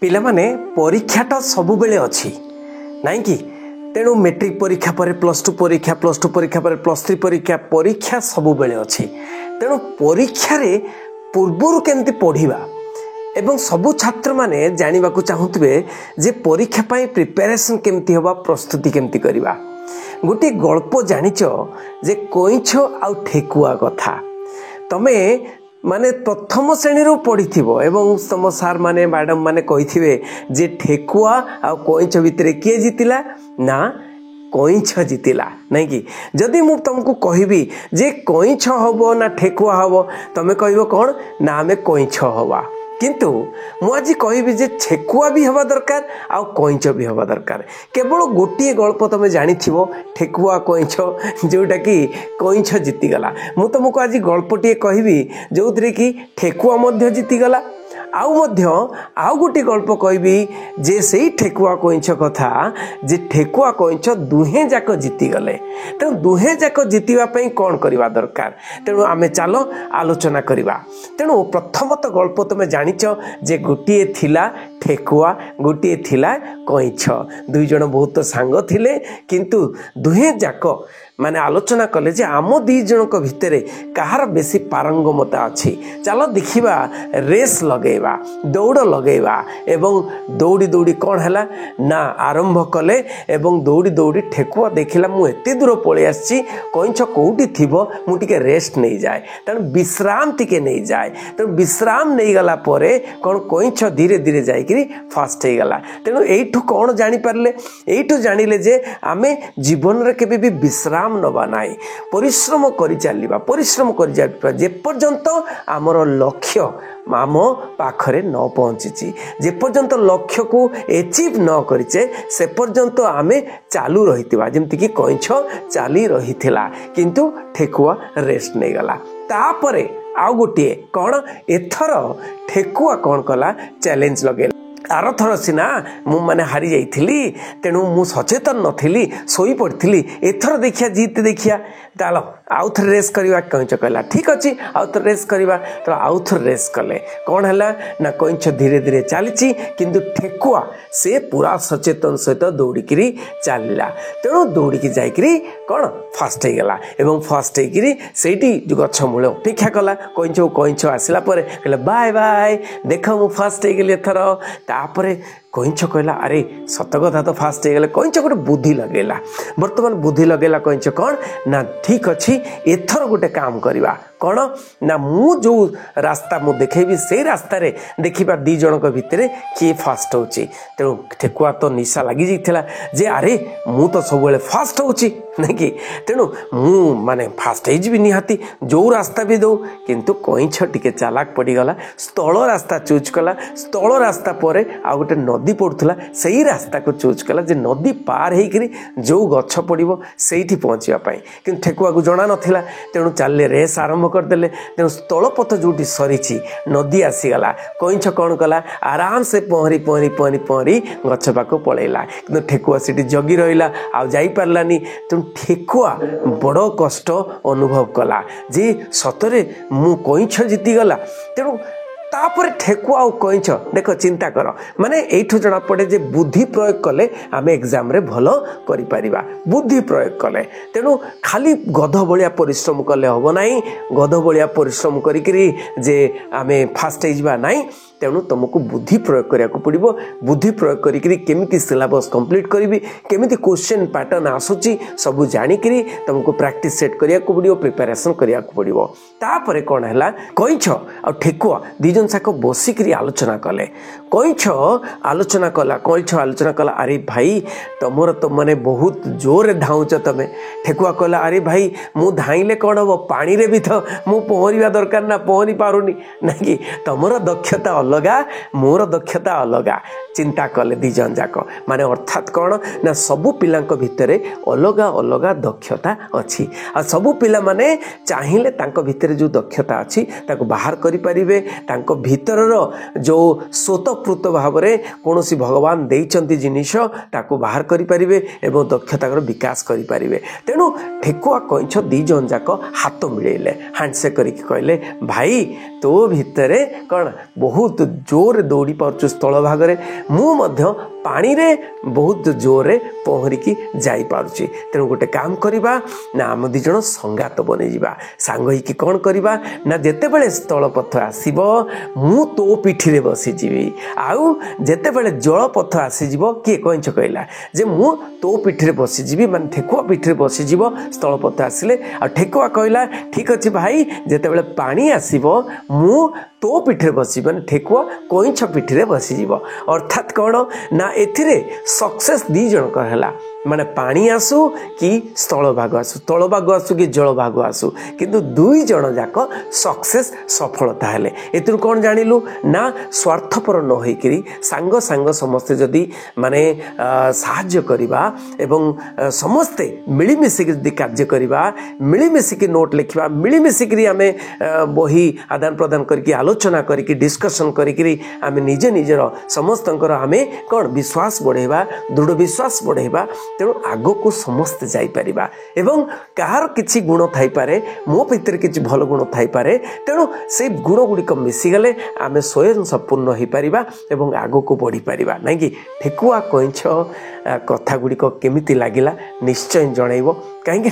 पिला माने परीक्षाटा सबु बेले अछि नाइ कि तेणु मेट्रिक परीक्षा पर +2 परीक्षा +2 परीक्षा पर +3 परीक्षा परीक्षा सबु बेले अछि तेणु परीक्षा रे पूर्वरु केमती पढ़िबा एवं सबु छात्र माने जानिबा को चाहुतबे जे परीक्षा पाई प्रिपरेशन केमती होबा प्रस्तुति केमती करिबा। गोटे गल्प जानिच जे कोइछ आ ठेकुआ कथा तमे माने प्रथम श्रेणी रो पढ़िथिबो एवं तम सार माने मैडम माने कहिथिबे जे ठेकुआ आ कोइछ भितरे किए जितिला ना कोइछ जितिला नहीं कि जदि मु तुमको कहबी जे कोइछ हबो ना ठेकुआ हबो तमे कहबो कोन ना हमें कोइछ हबा किंतु मु आज कहबी जे ठेकुआ भी हवा दरकार आ कोइछ भी हवा दरकार। केवल गोटे गल्प तमे जानिथिबो ठेकुआ कोइछ जोटा कि कोइछ जीति गला मु तुमको आज गल्पटिए कहबी जो थरे कि ठेकुआ मध्य जीति गला आउ गोटे गल्प कहबी जे सेई ठेकुआ कोइछ कथा जे ठेकुआ कोइछ दुहे जाक जीति गले तेणु दुहे जाक जीतिबा पई कोन करबा दरकार तेणु आमे चलो आलोचना करबा। तेणु प्रथमत गल्प तमे जानिच जे गोटे थिला ठेकुआ गोटे थिला कोइछ दुई जण बहुत सांग थिले किंतु दुहे जाक माने आलोचना कले जे आम दी जनक भितरे कहार बेसी पारंगमता अच्छी चलो देखिबा रेस लगेबा दौड़ लगेबा एवं दौड़ी दौड़ी कौन है ना आरंभ कले एवं दौड़ी दौड़ी ठेकुआ देखिला मु एते दूर पळे आछि कोइछ कोउटी थिबो मु टिके रेस्ट नहीं जाए तेणु विश्राम टिके नहीं जाए तेणु विश्राम नहीं गला परे कौन कोइछ धीरे धीरे जाइकरी फास्ट हो गला। तेणु एठु कौन जानि पारले एठु जानिले जे आमे जीवन रे केबे भी विश्राम नबा नाई परिश्रम करि चलिबा परिश्रम करि जाबा जे पर्यंत आमर लक्ष्य आम पाखरे न पहुँची जे पर्यंत लक्ष्य को एचिव न करिचे से पर्यंत आमे चालू रहितिबा जेमति कि कोइछ चाली रहिथिला किंतु ठेकुआ रेस्ट नहीं गला। तापरे आउ गोटे कौन एथर ठेकुआ कौन कला चैलेंज लगे आर थर सीना मु माने हारी जाइथिली तेणु मु सचेतन नथिली सोई पड़थिली एथर देखिया जीत देखिया चलो आउ थ रेस करवा कइछ कहला ठीक अछि आउ थ रेस करवा तो आउ थ रेस कले कौन हला ना कइछ धीरे धीरे चलीची किंतु ठेकुआ से पूरा सचेतन सहित दौड़िकी चलला तेणु दौड़िकी जाइकरी कौन फास्ट हो गला एवं फास्ट होकरी सेठी गछ मूल अपेक्षा कला कइछ आसला परे कहला बाय बाय देख मु फास्ट हो गली एथर तापरे कइछ कहला अरे सत कथा तो फास्ट हो गले कइछ गोटे बुद्धि लगेला वर्तमान बुद्धि लगेला कइछ कौन ना ठीक अच्छी एथर गोटे काम करवा कौन ना मु जो रास्ता मु देखेबी से रास्ता रे देखिबा दी जनक भितरे किए फास्ट होची तेणु ठेकुआ तो निशा लगी जाइथिला जे अरे मु तो सब बेले फास्ट होची नहीं कि तेणु मु माने फास्ट हो जीवी निहाती जो रास्ता भी दो किंतु कइछ टिके चालाक पड़ी गला स्थल रास्ता चूज कला स्थल रास्ता परे आ गोटे नदी पड़ुला सही रास्ता को चूज कला जे नदी पार होकरी जो गछ पड़ो से पहुँचापी कि ठेकुआ को जना नाला तेणु चलले रेस आरंभ करदे तेणु स्थलपथ जो सरी नदी आसीगला कइछ कौन कला आराम से पहरी पहरी पहरी पहरी गछ पाक पलैला कि ठेकुआ से जगी रहा आ जाई पारलानी तेणु ठेकुआ बड़ कष्ट अनुभव कला जे सतरे मु कइछ जीतीगला तेणु तापर ठेकुआ और कइछ देख चिंता कर माने एठु जना पड़े जे बुद्धि प्रयोग कले आमे एग्जाम रे भलो करि परिबा बुद्धि प्रयोग कले तेणु खाली गध भलिया परिश्रम कले हबो नाही गध भलिया परिश्रम करिकरी जे आमे फास्ट होइबा नाही तेणु तुमको बुद्धि प्रयोग करिया को पड़िबो बुद्धि प्रयोग करिकरी केमिति सिलेबस कंप्लीट करिवि केमिति क्वेश्चन पैटर्न आसुची सब जानिकरी तुमको प्रैक्टिस सेट करिया को पड़िबो प्रिपरेशन करिया को पड़िबो तापरे कोन हला कइछ आ ठेकुआ दिजन साक बसिकरी आलोचना कले कइछ आलोचना कला अरे भाई तुमर तो माने बहुत जोर धाउच तमे ठेकुआ कहला अरे भाई मु धाइले कोन हो पानी रे भी तो मु पहरिबा दरकार ना पहरी पारुनी नहीं तुमर दक्षता अलगा मोर दक्षता अलगा चिंता कले दिजन जाक माने अर्थात कौन ना सबु पिलांक भितरे अलगा अलगा दक्षता अच्छी आ सबु पिला माने चाहिए तांको भितरे जो दक्षता अच्छी ताको बाहर करि परिबे तांको भितरर जो स्वतःपूत भाव रे कोनोसी भगवान देइचंती जिनिस ताको बाहर करि परिबे एवं दक्षतार विकास करि परिबे तेणु ठेकुआ कइछ दिजन जाक हाथ मिलेले हैंडशेक करिक कहले भाई तो भितरे कौन बहुत बहुत जोर दौड़ी पार्छु स्थल भागरे मु पानी रे बहुत जोर पहरिकी जाई पारुछि तेणु गोटे काम करिबा ना आम दी जण संगात बने जिबा सांग होइकी कोन करिबा ना जेते बेले स्थल पथ आसीबो मु तो पिठी रे बसी जिबी आउ जेते बेले जल पथ आसी जिवो के कहिन्छ कहला जे मु तो पिठी रे बसी जिबी माने ठेकुआ पिठी रे बसी जिवो स्थल पथ आसिले आ ठेकुआ कहला ठीक अछि भाई जेते बेले पानी आसीबो मु तो पिठी रे बसी माने ठेकुआ कइन्छ पिठी रे बसी जिवो अर्थात कोन ना एथिरे सक्सेस दी जण कहला माने पानी आसु कि स्थल भाग आसु तल भाग आसु कि जल भाग आसु किंतु दुई जण जाक सक्सेस सफलता हेले एतुर कोन जानिलु ना स्वार्थपर न होइकरी सांग सांग समस्ते जदि माने साहाय्य करिबा एवं समस्ते मिली मिसिक जदि कार्य करिबा मिली मिसिक नोट लिखिबा मिली मिसिक आमे बही आदान प्रदान करके आलोचना करके डिस्कशन करके आमे निजे निजर समस्तंकर आमे कोन विश्वास बढ़ेबा दृढ़ विश्वास बढ़ेबा तेणु आग को समस्ते जाइपारिबा एवं कहार किछि गुण थाई पारे मो भितर किछि भल गुण थाई पारे तेणु से गुण गुड़िक मिसिगले आमे स्वयं संपूर्ण हो पारिबा एवं आग को बढ़ी पारिबा नहीं कि ठेकुआ कइन्छ कथा गुड़िक केमिति लागिला निश्चय जनइबो कहीं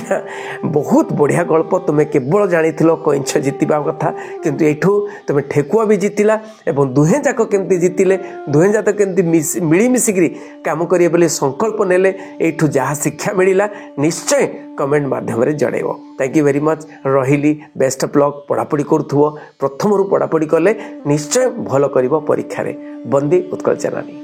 बहुत बढ़िया गल्प तुम्हें केवल जानी कइन्छ जितिबा कथा किंतु एठू तुम ठेकुआ भी जितिला एवं दुहे जाक केमती जितिले दुहे जाक केमती मिली मिसिकरी काम करिए बोली संकल्प नेले एठू जहाँ शिक्षा मिलिला निश्चय कमेंट माध्यम जनइबो थैंक यू वेरी मच रहिली बेस्ट ऑफ लक पढ़ापढ़ी करूथुवो प्रथम रु पढ़ापढ़ी कले निश्चय भल करिवो परीक्षा रे बंदी उत्कल चेनानी।